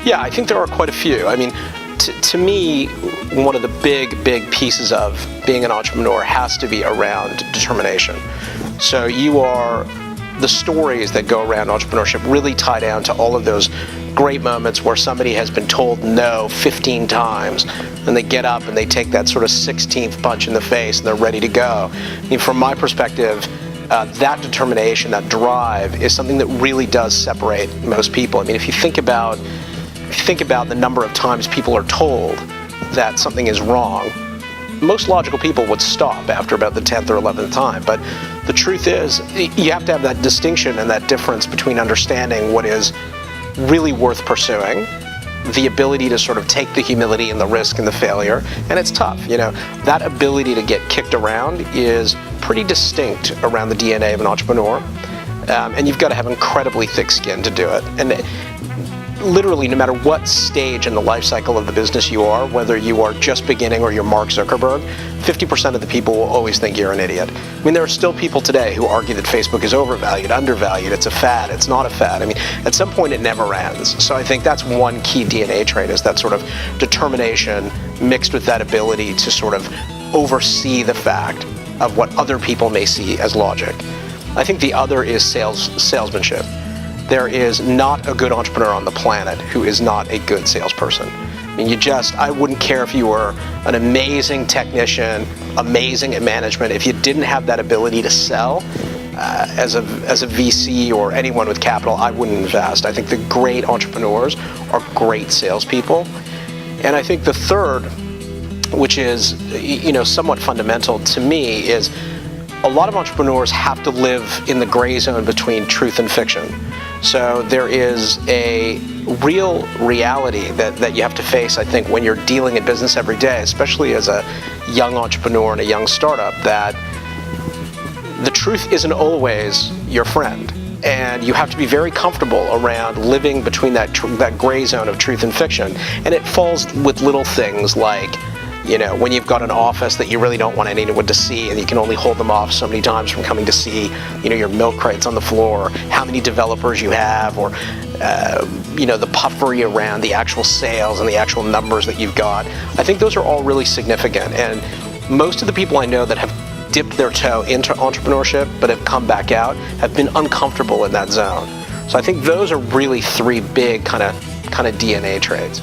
Yeah, I think there are quite a few. I mean, to me, one of the big pieces of being an entrepreneur has to be around determination. So the stories that go around entrepreneurship really tie down to all of those great moments where somebody has been told no 15 times and they get up and they take that sort of 16th punch in the face and they're ready to go. I mean, from my perspective, that determination, that drive is something that really does separate most people. I mean, if you think about the number of times people are told that something is wrong, most logical people would stop after about the 10th or 11th time. But the truth is, you have to have that distinction and that difference between understanding what is really worth pursuing, the ability to sort of take the humility and the risk and the failure, and it's tough. That ability to get kicked around is pretty distinct around the DNA of an entrepreneur, and you've got to have incredibly thick skin to do it. And literally, no matter what stage in the life cycle of the business you are, whether you are just beginning or you're Mark Zuckerberg, 50% of the people will always think you're an idiot. I mean, there are still people today who argue that Facebook is overvalued, undervalued, it's a fad, it's not a fad. I mean, at some point it never ends. So I think that's one key DNA trait, is that sort of determination mixed with that ability to sort of oversee the fact of what other people may see as logic. I think the other is salesmanship. There is not a good entrepreneur on the planet who is not a good salesperson. I mean, I wouldn't care if you were an amazing technician, amazing at management. If you didn't have that ability to sell, as a VC or anyone with capital, I wouldn't invest. I think the great entrepreneurs are great salespeople. And I think the third, which is, somewhat fundamental to me, is a lot of entrepreneurs have to live in the gray zone between truth and fiction. So there is a real reality that you have to face, I think, when you're dealing in business every day, especially as a young entrepreneur and a young startup, that the truth isn't always your friend. And you have to be very comfortable around living between that gray zone of truth and fiction. And it falls with little things like, when you've got an office that you really don't want anyone to see and you can only hold them off so many times from coming to see, your milk crates on the floor, how many developers you have, or, the puffery around the actual sales and the actual numbers that you've got. I think those are all really significant. And most of the people I know that have dipped their toe into entrepreneurship but have come back out have been uncomfortable in that zone. So I think those are really three big kind of DNA traits.